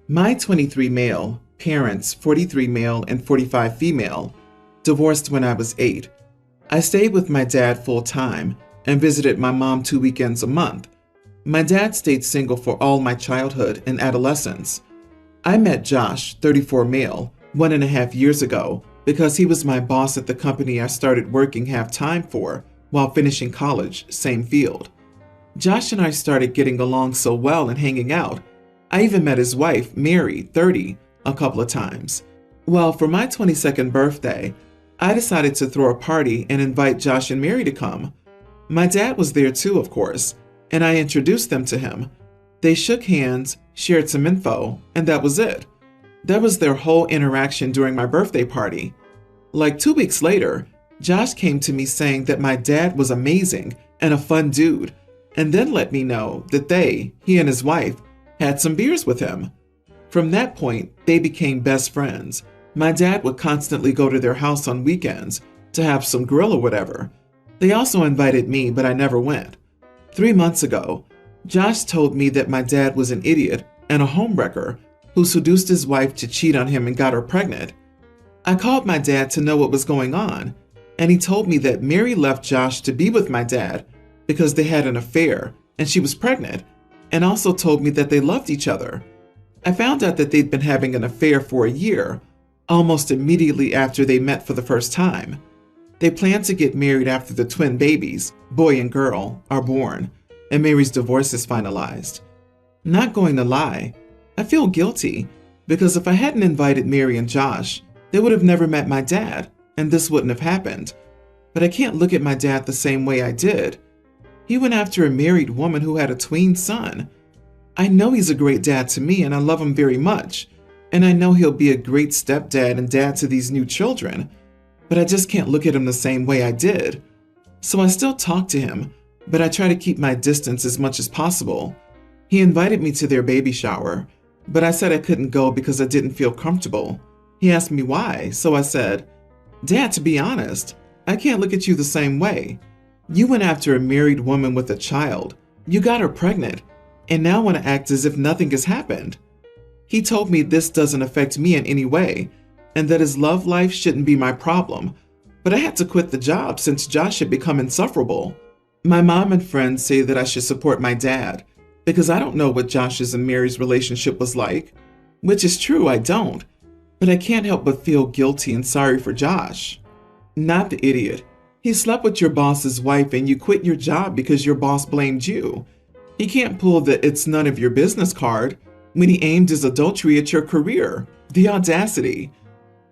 My 23 male, parents 43 male and 45 female, divorced when I was 8. I stayed with my dad full time and visited my mom 2 weekends a month. My dad stayed single for all my childhood and adolescence. I met Josh, 34 male, 1.5 years ago because he was my boss at the company I started working half-time for while finishing college, same field. Josh and I started getting along so well and hanging out. I even met his wife, Mary, 30, a couple of times. Well, for my 22nd birthday, I decided to throw a party and invite Josh and Mary to come. My dad was there too, of course, and I introduced them to him. They shook hands, shared some info, and that was it. That was their whole interaction during my birthday party. Like 2 weeks later, Josh came to me saying that my dad was amazing and a fun dude, and then let me know that he and his wife, had some beers with him. From that point, they became best friends. My dad would constantly go to their house on weekends to have some grill or whatever. They also invited me, but I never went. 3 months ago, Josh told me that my dad was an idiot and a homewrecker who seduced his wife to cheat on him and got her pregnant. I called my dad to know what was going on, and he told me that Mary left Josh to be with my dad because they had an affair and she was pregnant, and also told me that they loved each other. I found out that they'd been having an affair for a year, almost immediately after they met for the first time. They planned to get married after the twin babies, boy and girl, are born, and Mary's divorce is finalized. Not going to lie, I feel guilty because if I hadn't invited Mary and Josh, they would have never met my dad, and this wouldn't have happened. But I can't look at my dad the same way I did. He went after a married woman who had a tween son. I know he's a great dad to me and I love him very much, and I know he'll be a great stepdad and dad to these new children, but I just can't look at him the same way I did. So I still talk to him, but I try to keep my distance as much as possible. He invited me to their baby shower, but I said I couldn't go because I didn't feel comfortable. He asked me why, so I said, "Dad, to be honest, I can't look at you the same way. You went after a married woman with a child, you got her pregnant, and now want to act as if nothing has happened." He told me this doesn't affect me in any way, and that his love life shouldn't be my problem, but I had to quit the job since Josh had become insufferable. My mom and friends say that I should support my dad, because I don't know what Josh's and Mary's relationship was like, which is true, I don't, but I can't help but feel guilty and sorry for Josh. Not the idiot. He slept with your boss's wife and you quit your job because your boss blamed you. He can't pull the "it's none of your business" card when he aimed his adultery at your career. The audacity.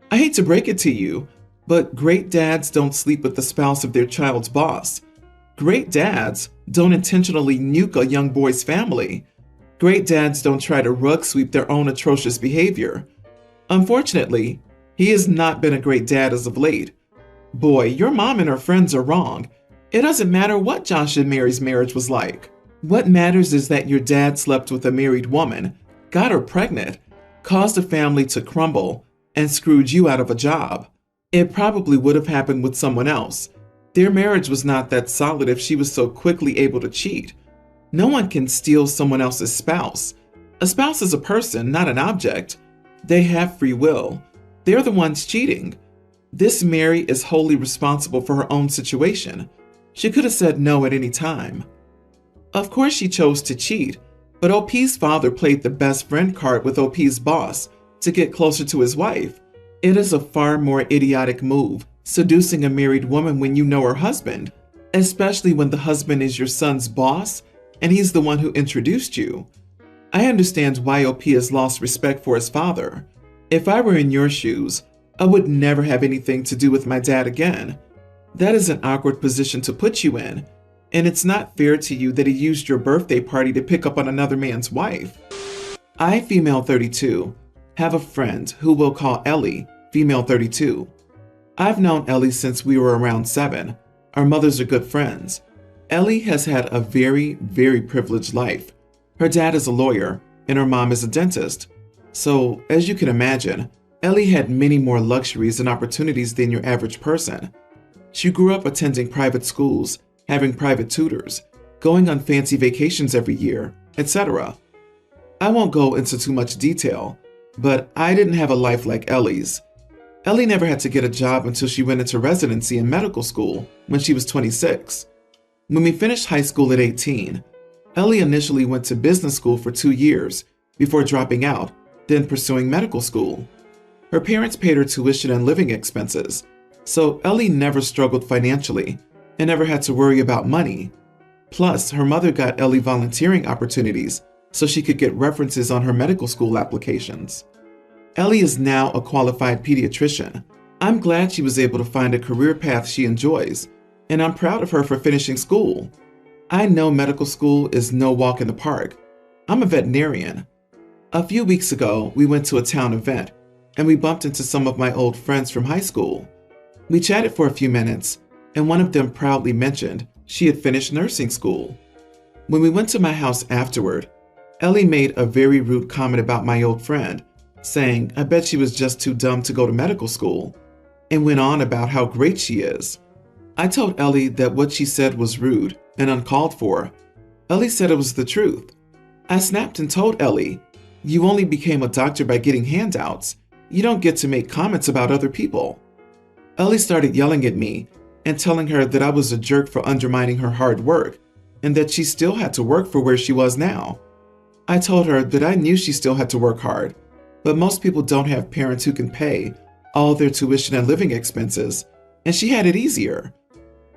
I hate to break it to you, but great dads don't sleep with the spouse of their child's boss. Great dads don't intentionally nuke a young boy's family. Great dads don't try to rug sweep their own atrocious behavior. Unfortunately, he has not been a great dad as of late. Boy, your mom and her friends are wrong. It doesn't matter what Josh and Mary's marriage was like. What matters is that your dad slept with a married woman, got her pregnant, caused a family to crumble, and screwed you out of a job. It probably would have happened with someone else. Their marriage was not that solid if she was so quickly able to cheat. No one can steal someone else's spouse. A spouse is a person, not an object. They have free will. They're the ones cheating. This Mary is wholly responsible for her own situation. She could have said no at any time. Of course she chose to cheat, but OP's father played the best friend card with OP's boss to get closer to his wife. It is a far more idiotic move, seducing a married woman when you know her husband, especially when the husband is your son's boss and he's the one who introduced you. I understand why OP has lost respect for his father. If I were in your shoes, I would never have anything to do with my dad again. That is an awkward position to put you in, and it's not fair to you that he used your birthday party to pick up on another man's wife. I, female 32, have a friend who we'll call Ellie, female 32. I've known Ellie since we were around 7. Our mothers are good friends. Ellie has had a very, very privileged life. Her dad is a lawyer, and her mom is a dentist. So, as you can imagine, Ellie had many more luxuries and opportunities than your average person. She grew up attending private schools, having private tutors, going on fancy vacations every year, etc. I won't go into too much detail, but I didn't have a life like Ellie's. Ellie never had to get a job until she went into residency in medical school when she was 26. When we finished high school at 18, Ellie initially went to business school for 2 years before dropping out, then pursuing medical school. Her parents paid her tuition and living expenses, so Ellie never struggled financially and never had to worry about money. Plus, her mother got Ellie volunteering opportunities so she could get references on her medical school applications. Ellie is now a qualified pediatrician. I'm glad she was able to find a career path she enjoys, and I'm proud of her for finishing school. I know medical school is no walk in the park. I'm a veterinarian. A few weeks ago, we went to a town event, and we bumped into some of my old friends from high school. We chatted for a few minutes, and one of them proudly mentioned she had finished nursing school. When we went to my house afterward, Ellie made a very rude comment about my old friend, saying I bet she was just too dumb to go to medical school, and went on about how great she is. I told Ellie that what she said was rude and uncalled for. Ellie said it was the truth. I snapped and told Ellie, "You only became a doctor by getting handouts. You don't get to make comments about other people." Ellie started yelling at me and telling her that I was a jerk for undermining her hard work and that she still had to work for where she was now. I told her that I knew she still had to work hard, but most people don't have parents who can pay all their tuition and living expenses, and she had it easier.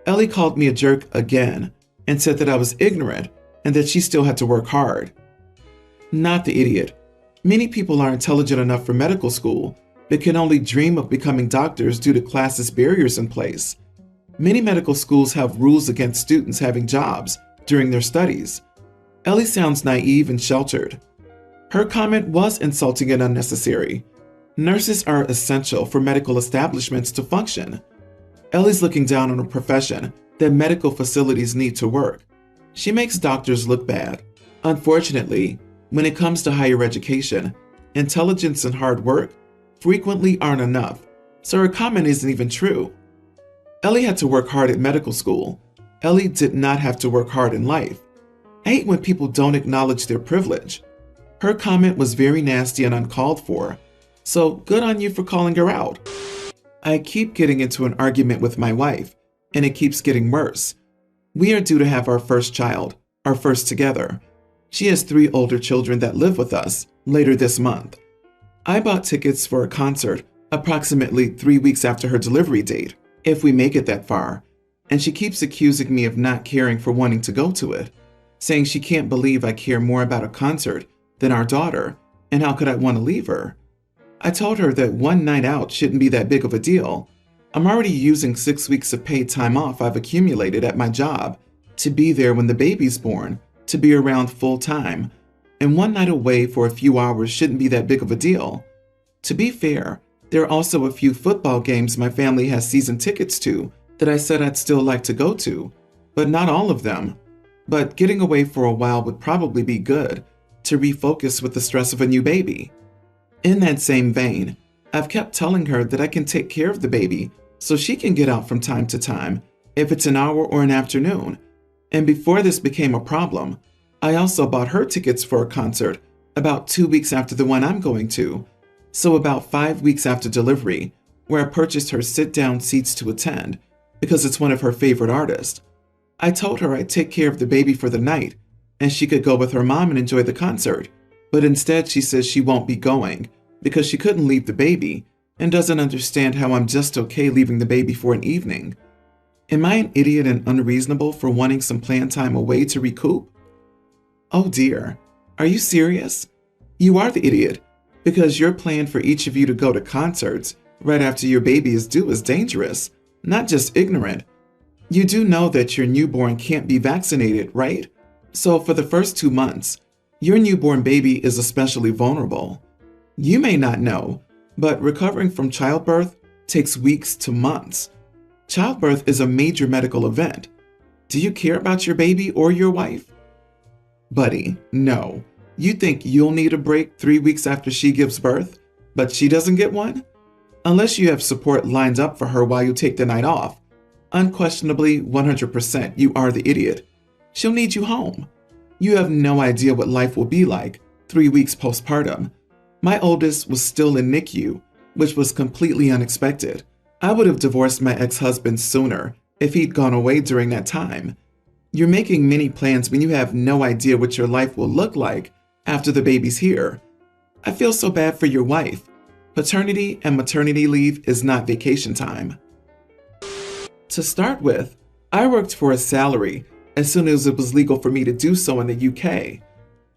Ellie called me a jerk again and said that I was ignorant and that she still had to work hard. Not the idiot. Many people are intelligent enough for medical school, but can only dream of becoming doctors due to classist barriers in place. Many medical schools have rules against students having jobs during their studies. Ellie sounds naive and sheltered. Her comment was insulting and unnecessary. Nurses are essential for medical establishments to function. Ellie's looking down on a profession that medical facilities need to work. She makes doctors look bad. Unfortunately, when it comes to higher education, intelligence and hard work frequently aren't enough, so her comment isn't even true. Ellie had to work hard at medical school. Ellie did not have to work hard in life. I hate when people don't acknowledge their privilege. Her comment was very nasty and uncalled for, so good on you for calling her out. I keep getting into an argument with my wife, and it keeps getting worse. We are due to have our first child, our first together. She has 3 older children that live with us later this month. I bought tickets for a concert approximately 3 weeks after her delivery date, if we make it that far, and she keeps accusing me of not caring for wanting to go to it, saying she can't believe I care more about a concert than our daughter, and how could I want to leave her? I told her that one night out shouldn't be that big of a deal. I'm already using 6 weeks of paid time off I've accumulated at my job to be there when the baby's born, to be around full time, and one night away for a few hours shouldn't be that big of a deal. To be fair, there are also a few football games my family has season tickets to that I said I'd still like to go to, but not all of them. But getting away for a while would probably be good to refocus with the stress of a new baby. In that same vein, I've kept telling her that I can take care of the baby so she can get out from time to time if it's an hour or an afternoon. And before this became a problem, I also bought her tickets for a concert about 2 weeks after the one I'm going to, so about 5 weeks after delivery, where I purchased her sit-down seats to attend because it's one of her favorite artists. I told her I'd take care of the baby for the night and she could go with her mom and enjoy the concert, but instead she says she won't be going because she couldn't leave the baby and doesn't understand how I'm just okay leaving the baby for an evening. Am I an idiot and unreasonable for wanting some planned time away to recoup? Oh dear, are you serious? You are the idiot, because your plan for each of you to go to concerts right after your baby is due is dangerous, not just ignorant. You do know that your newborn can't be vaccinated, right? So for the first 2 months, your newborn baby is especially vulnerable. You may not know, but recovering from childbirth takes weeks to months. Childbirth is a major medical event. Do you care about your baby or your wife? Buddy, no. You think you'll need a break 3 weeks after she gives birth, but she doesn't get one? Unless you have support lined up for her while you take the night off, unquestionably 100% you are the idiot. She'll need you home. You have no idea what life will be like 3 weeks postpartum. My oldest was still in NICU, which was completely unexpected. I would have divorced my ex-husband sooner if he'd gone away during that time. You're making many plans when you have no idea what your life will look like after the baby's here. I feel so bad for your wife. Paternity and maternity leave is not vacation time. To start with, I worked for a salary as soon as it was legal for me to do so in the UK.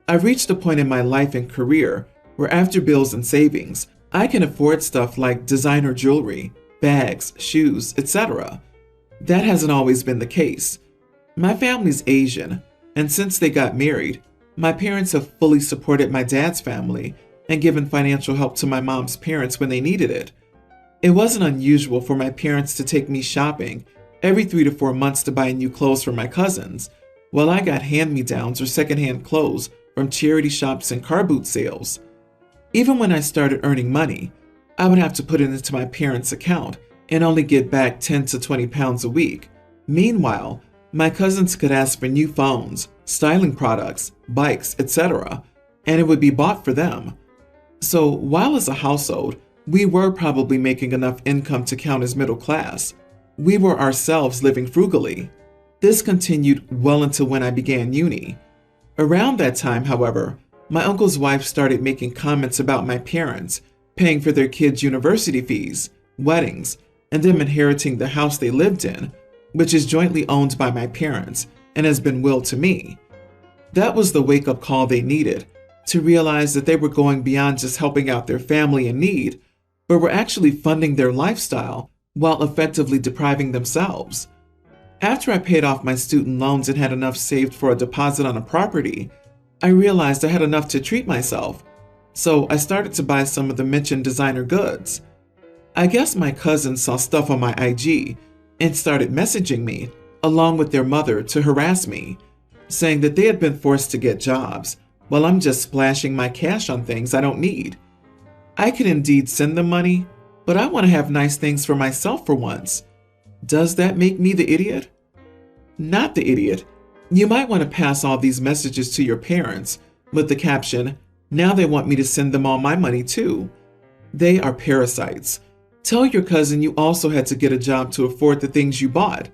I reached a point in my life and career where after bills and savings, I can afford stuff like designer jewelry, bags, shoes, etc. That hasn't always been the case. My family's Asian, and since they got married, my parents have fully supported my dad's family and given financial help to my mom's parents when they needed it. It wasn't unusual for my parents to take me shopping every 3 to 4 months to buy new clothes for my cousins, while I got hand-me-downs or secondhand clothes from charity shops and car boot sales. Even when I started earning money, I would have to put it into my parents' account and only get back 10 to 20 pounds a week. Meanwhile, my cousins could ask for new phones, styling products, bikes, etc., and it would be bought for them. So while as a household, we were probably making enough income to count as middle class, we were ourselves living frugally. This continued well until when I began uni. Around that time, however, my uncle's wife started making comments about my parents paying for their kids' university fees, weddings, and them inheriting the house they lived in, which is jointly owned by my parents and has been willed to me. That was the wake-up call they needed to realize that they were going beyond just helping out their family in need, but were actually funding their lifestyle while effectively depriving themselves. After I paid off my student loans and had enough saved for a deposit on a property, I realized I had enough to treat myself, so I started to buy some of the mentioned designer goods. I guess my cousins saw stuff on my IG and started messaging me, along with their mother, to harass me, saying that they had been forced to get jobs, while I'm just splashing my cash on things I don't need. I can indeed send them money, but I want to have nice things for myself for once. Does that make me the idiot? Not the idiot. You might want to pass all these messages to your parents with the caption, "Now they want me to send them all my money too." They are parasites. Tell your cousin you also had to get a job to afford the things you bought.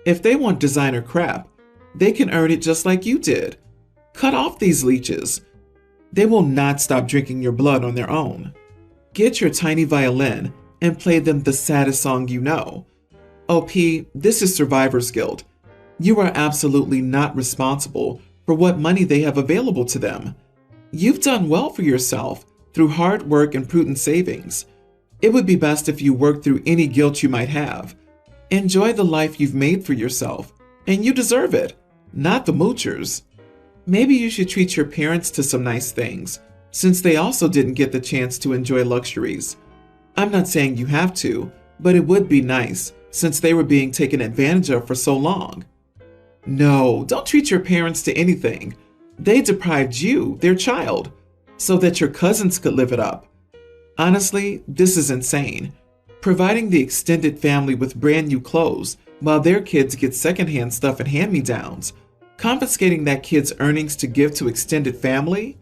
If they want designer crap, they can earn it just like you did. Cut off these leeches. They will not stop drinking your blood on their own. Get your tiny violin and play them the saddest song you know. OP, this is survivor's guilt. You are absolutely not responsible for what money they have available to them. You've done well for yourself through hard work and prudent savings. It would be best if you worked through any guilt you might have. Enjoy the life you've made for yourself, and you deserve it, not the moochers. Maybe you should treat your parents to some nice things, since they also didn't get the chance to enjoy luxuries. I'm not saying you have to, but it would be nice, since they were being taken advantage of for so long. No, don't treat your parents to anything. They deprived you, their child, so that your cousins could live it up. Honestly, this is insane. Providing the extended family with brand new clothes while their kids get secondhand stuff and hand-me-downs, confiscating that kid's earnings to give to extended family?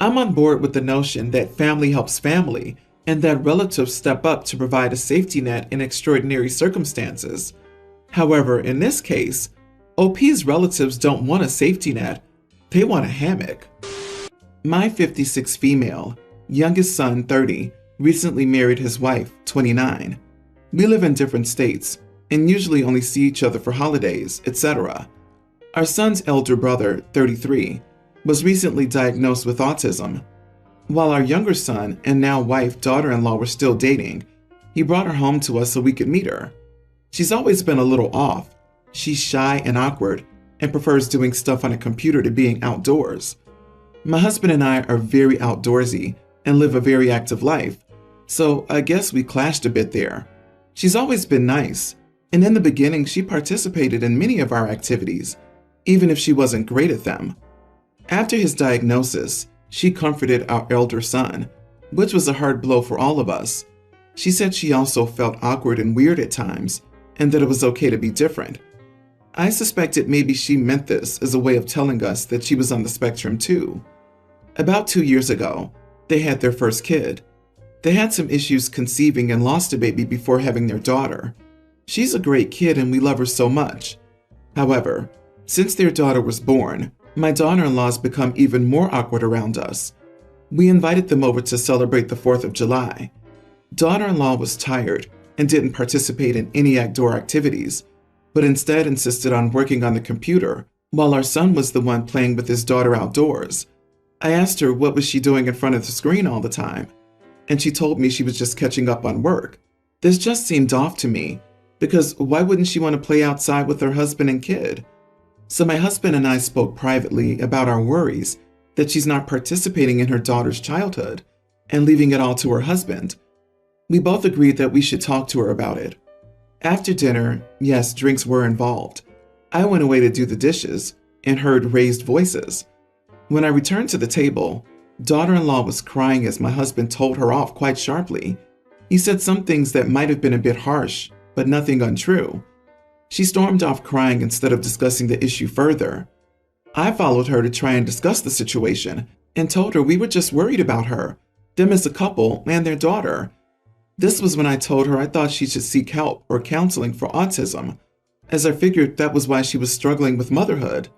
I'm on board with the notion that family helps family and that relatives step up to provide a safety net in extraordinary circumstances. However, in this case, OP's relatives don't want a safety net, they want a hammock. My 56 female, youngest son 30, recently married his wife 29. We live in different states and usually only see each other for holidays, etc. Our son's elder brother, 33, was recently diagnosed with autism. While our younger son and now wife, daughter-in-law were still dating, he brought her home to us so we could meet her. She's always been a little off. She's shy and awkward and prefers doing stuff on a computer to being outdoors. My husband and I are very outdoorsy and live a very active life, so I guess we clashed a bit there. She's always been nice, and in the beginning she participated in many of our activities, even if she wasn't great at them. After his diagnosis, she comforted our elder son, which was a hard blow for all of us. She said she also felt awkward and weird at times, and that it was okay to be different. I suspected maybe she meant this as a way of telling us that she was on the spectrum too. About 2 years ago, they had their first kid. They had some issues conceiving and lost a baby before having their daughter. She's a great kid and we love her so much. However, since their daughter was born, my daughter-in-law's become even more awkward around us. We invited them over to celebrate the 4th of July. Daughter-in-law was tired and didn't participate in any outdoor activities, but instead insisted on working on the computer while our son was the one playing with his daughter outdoors. I asked her what was she doing in front of the screen all the time, and she told me she was just catching up on work. This just seemed off to me, because why wouldn't she want to play outside with her husband and kid? So my husband and I spoke privately about our worries that she's not participating in her daughter's childhood and leaving it all to her husband. We both agreed that we should talk to her about it. After dinner, yes, drinks were involved. I went away to do the dishes and heard raised voices. When I returned to the table, daughter-in-law was crying as my husband told her off quite sharply. He said some things that might have been a bit harsh, but nothing untrue. She stormed off crying instead of discussing the issue further. I followed her to try and discuss the situation and told her we were just worried about her, them as a couple, and their daughter. This was when I told her I thought she should seek help or counseling for autism, as I figured that was why she was struggling with motherhood.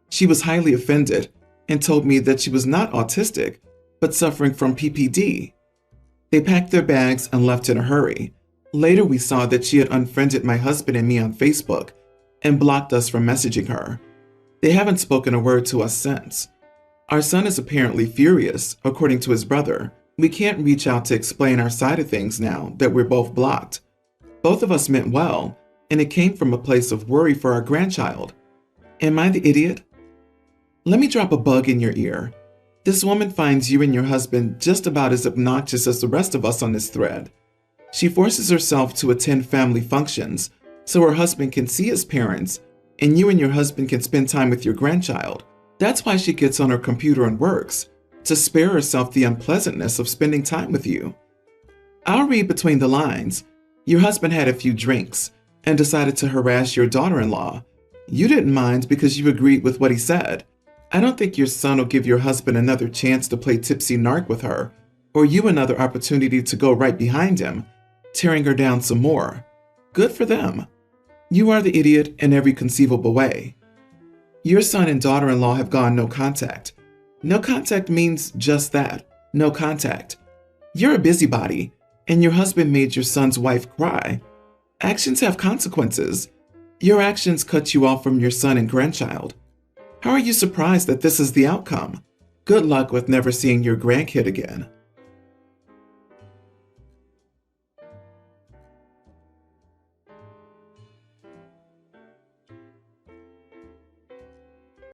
She was highly offended and told me that she was not autistic, but suffering from PPD. They packed their bags and left in a hurry. Later, we saw that she had unfriended my husband and me on Facebook and blocked us from messaging her. They haven't spoken a word to us since. Our son is apparently furious, according to his brother. We can't reach out to explain our side of things now that we're both blocked. Both of us meant well, and it came from a place of worry for our grandchild. Am I the idiot? Let me drop a bug in your ear. This woman finds you and your husband just about as obnoxious as the rest of us on this thread. She forces herself to attend family functions so her husband can see his parents and you and your husband can spend time with your grandchild. That's why she gets on her computer and works, to spare herself the unpleasantness of spending time with you. I'll read between the lines. Your husband had a few drinks and decided to harass your daughter-in-law. You didn't mind because you agreed with what he said. I don't think your son will give your husband another chance to play tipsy narc with her, or you another opportunity to go right behind him, tearing her down some more. Good for them. You are the idiot in every conceivable way. Your son and daughter-in-law have gone no contact. No contact means just that, no contact. You're a busybody, and your husband made your son's wife cry. Actions have consequences. Your actions cut you off from your son and grandchild. How are you surprised that this is the outcome? Good luck with never seeing your grandkid again.